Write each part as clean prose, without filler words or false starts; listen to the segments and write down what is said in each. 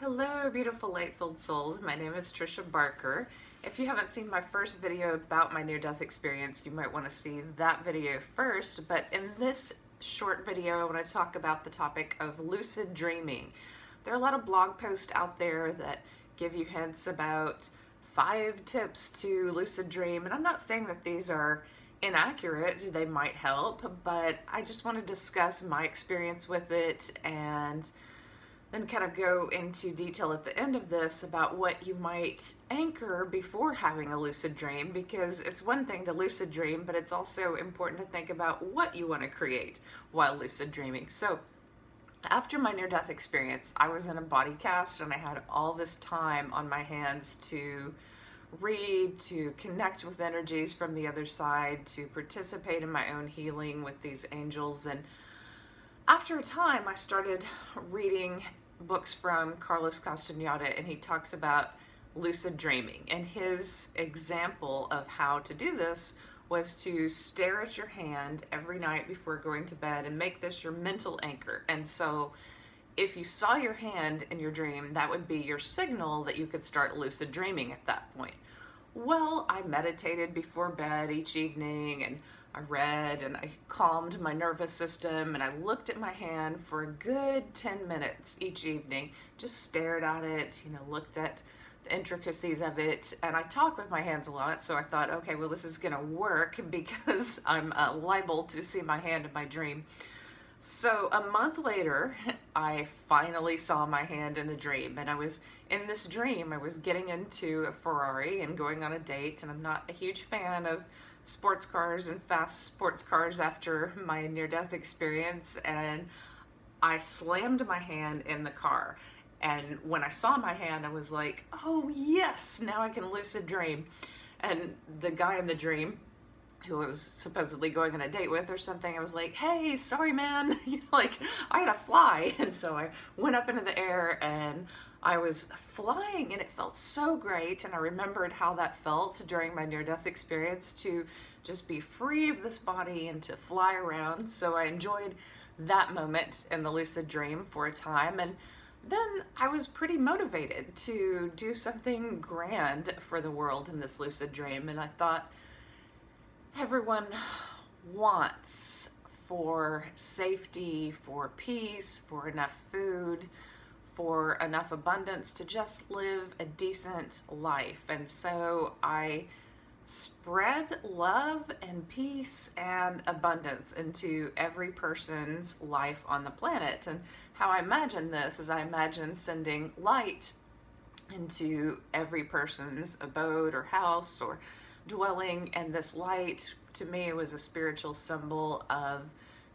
Hello, beautiful light-filled souls. My name is Trisha Barker. If you haven't seen my first video about my near-death experience, you might want to see that video first. But in this short video, I want to talk about the topic of lucid dreaming. There are a lot of blog posts out there that give you hints about 5 tips to lucid dream. And I'm not saying that these are inaccurate. They might help, but I just want to discuss my experience with it and then kind of go into detail at the end of this about what you might anchor before having a lucid dream, because it's one thing to lucid dream, but it's also important to think about what you want to create while lucid dreaming. So after my near-death experience, I was in a body cast and I had all this time on my hands to read, to connect with energies from the other side, to participate in my own healing with these angels. And after a time, I started reading books from Carlos Castaneda, and he talks about lucid dreaming. And his example of how to do this was to stare at your hand every night before going to bed and make this your mental anchor. And so if you saw your hand in your dream, that would be your signal that you could start lucid dreaming at that point. Well, I meditated before bed each evening, and I read and I calmed my nervous system, and I looked at my hand for a good 10 minutes each evening, just stared at it, looked at the intricacies of it. And I talk with my hands a lot, so I thought, okay, well, this is gonna work because I'm liable to see my hand in my dream. So a month later, I finally saw my hand in a dream, and I was in this dream, I was getting into a Ferrari and going on a date, and I'm not a huge fan of sports cars and fast sports cars after my near-death experience, and I slammed my hand in the car. And when I saw my hand, I was like, oh yes, now I can lucid dream. And the guy in the dream, who I was supposedly going on a date with or something, I was like, hey, sorry man, like I gotta fly. And so I went up into the air and I was flying, and it felt so great. And I remembered how that felt during my near-death experience, to just be free of this body and to fly around. So I enjoyed that moment in the lucid dream for a time. And then I was pretty motivated to do something grand for the world in this lucid dream. And I thought, everyone wants for safety, for peace, for enough food, for enough abundance to just live a decent life. And so I spread love and peace and abundance into every person's life on the planet. And how I imagine this is, I imagine sending light into every person's abode or house or dwelling, and this light to me was a spiritual symbol of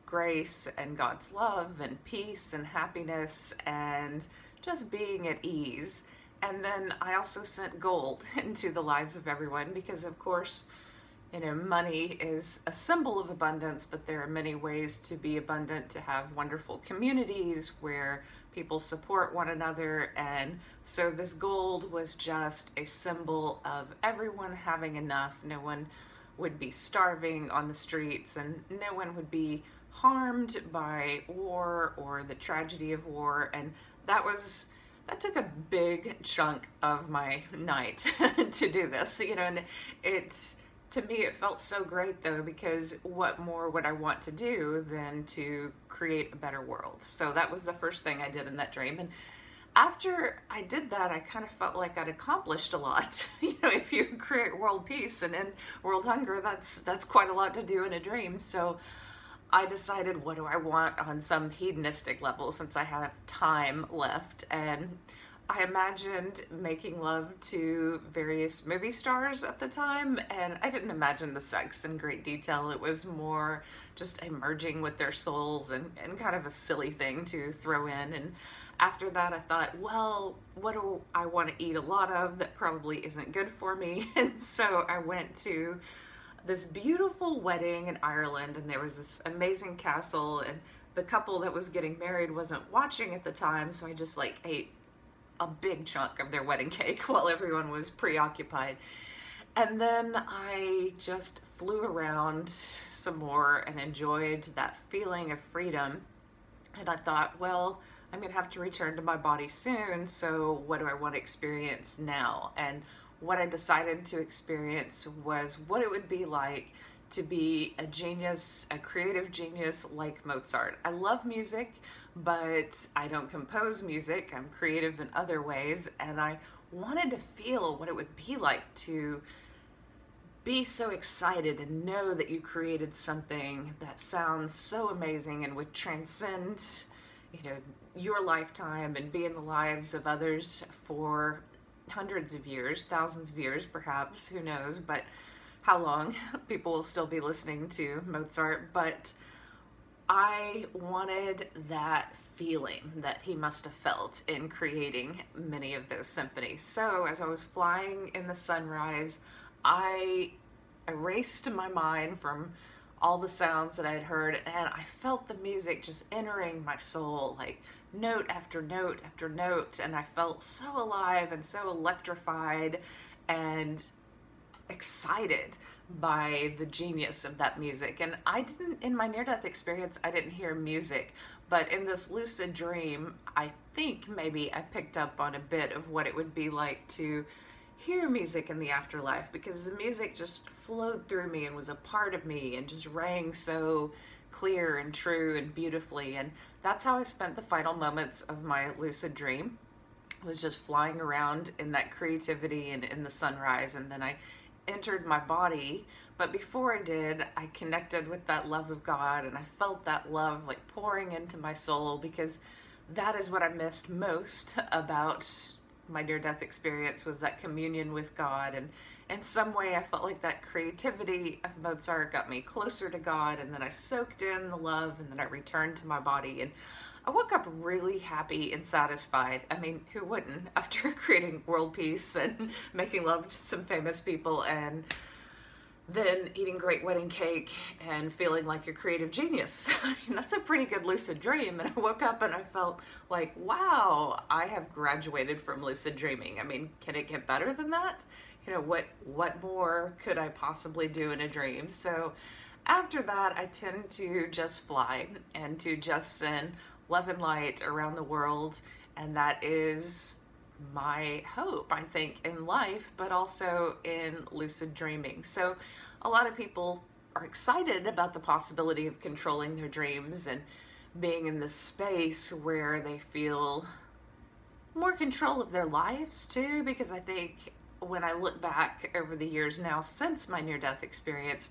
grace and God's love and peace and happiness and just being at ease. And then I also sent gold into the lives of everyone, because of course, money is a symbol of abundance, but there are many ways to be abundant, to have wonderful communities where people support one another. And so this gold was just a symbol of everyone having enough. No one would be starving on the streets, and no one would be harmed by war or the tragedy of war. And that took a big chunk of my night to do this, and to me, it felt so great though, because what more would I want to do than to create a better world? So that was the first thing I did in that dream. And after I did that, I kind of felt like I'd accomplished a lot. If you create world peace and end world hunger, that's quite a lot to do in a dream. So I decided, what do I want on some hedonistic level, since I have time left? And I imagined making love to various movie stars at the time, and I didn't imagine the sex in great detail. It was more just emerging with their souls, and kind of a silly thing to throw in. And after that, I thought, well, what do I want to eat a lot of that probably isn't good for me? And so I went to this beautiful wedding in Ireland, and there was this amazing castle, and the couple that was getting married wasn't watching at the time, so I just ate a big chunk of their wedding cake while everyone was preoccupied. And then I just flew around some more and enjoyed that feeling of freedom. And I thought, well, I'm gonna have to return to my body soon, so what do I want to experience now? And what I decided to experience was what it would be like to be a genius, a creative genius like Mozart. I love music, but I don't compose music. I'm creative in other ways, and I wanted to feel what it would be like to be so excited and know that you created something that sounds so amazing and would transcend, your lifetime and be in the lives of others for hundreds of years, thousands of years perhaps, who knows, but how long people will still be listening to Mozart. But I wanted that feeling that he must have felt in creating many of those symphonies. So as I was flying in the sunrise, I erased my mind from all the sounds that I had heard, and I felt the music just entering my soul, like note after note after note, and I felt so alive and so electrified and excited by the genius of that music. And in my near-death experience, I didn't hear music, but in this lucid dream, I think maybe I picked up on a bit of what it would be like to hear music in the afterlife, because the music just flowed through me and was a part of me and just rang so clear and true and beautifully. And that's how I spent the final moments of my lucid dream, was just flying around in that creativity and in the sunrise. And then I entered my body, but before I did, I connected with that love of God, and I felt that love like pouring into my soul, because that is what I missed most about my near-death experience, was that communion with God. And in some way I felt like that creativity of Mozart got me closer to God, and then I soaked in the love, and then I returned to my body, and I woke up really happy and satisfied. I mean, who wouldn't, after creating world peace and making love to some famous people, and then eating great wedding cake and feeling like a creative genius. I mean, that's a pretty good lucid dream. And I woke up and I felt like, wow, I have graduated from lucid dreaming. I mean, can it get better than that? What more could I possibly do in a dream? So after that, I tend to just fly and to just send love and light around the world. And that is my hope, I think, in life, but also in lucid dreaming. So a lot of people are excited about the possibility of controlling their dreams and being in this space where they feel more control of their lives too, because I think when I look back over the years now since my near-death experience,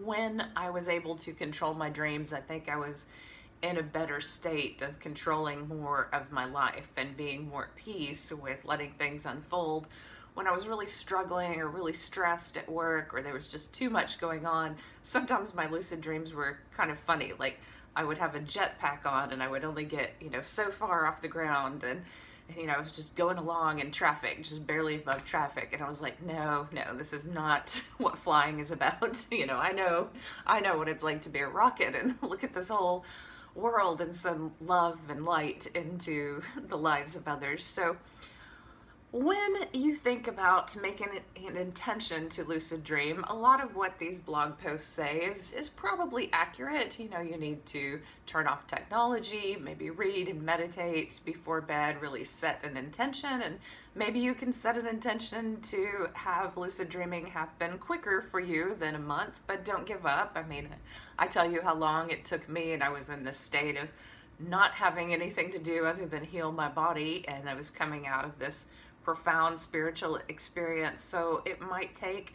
when I was able to control my dreams, I think I was in a better state of controlling more of my life and being more at peace with letting things unfold. When I was really struggling or really stressed at work, or there was just too much going on, sometimes my lucid dreams were kind of funny. Like, I would have a jetpack on and I would only get, so far off the ground, and I was just going along in traffic, just barely above traffic, and I was like, no, this is not what flying is about. I know what it's like to be a rocket and look at this whole world and send love and light into the lives of others. So when you think about making an intention to lucid dream, a lot of what these blog posts say is probably accurate. You need to turn off technology, maybe read and meditate before bed, really set an intention, and maybe you can set an intention to have lucid dreaming happen quicker for you than a month, but don't give up. I mean, I tell you how long it took me, and I was in this state of not having anything to do other than heal my body, and I was coming out of this profound spiritual experience. So it might take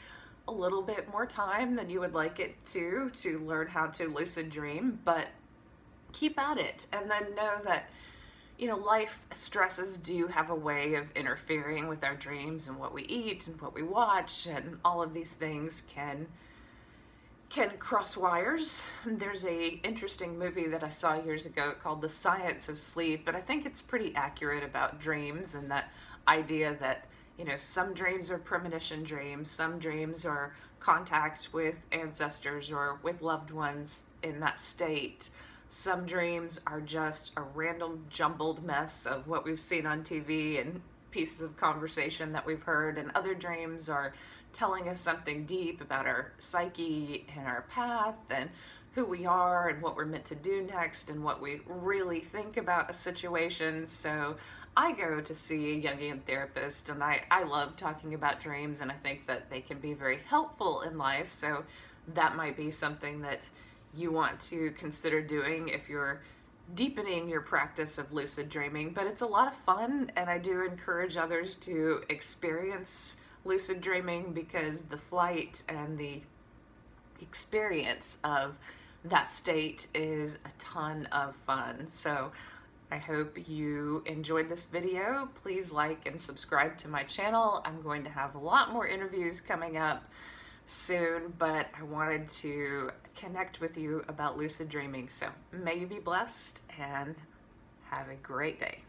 a little bit more time than you would like it to learn how to lucid dream, but keep at it. And then know that, life stresses do have a way of interfering with our dreams, and what we eat and what we watch and all of these things can cross wires. There's a interesting movie that I saw years ago called The Science of Sleep, but I think it's pretty accurate about dreams, and that idea that, some dreams are premonition dreams, some dreams are contact with ancestors or with loved ones in that state. Some dreams are just a random jumbled mess of what we've seen on TV and pieces of conversation that we've heard, and other dreams are telling us something deep about our psyche and our path, and who we are and what we're meant to do next and what we really think about a situation. So I go to see a Jungian therapist, and I love talking about dreams, and I think that they can be very helpful in life. So that might be something that you want to consider doing if you're deepening your practice of lucid dreaming. But it's a lot of fun, and I do encourage others to experience lucid dreaming, because the flight and the experience of that state is a ton of fun. So I hope you enjoyed this video. Please like and subscribe to my channel. I'm going to have a lot more interviews coming up soon, but I wanted to connect with you about lucid dreaming. So may you be blessed and have a great day.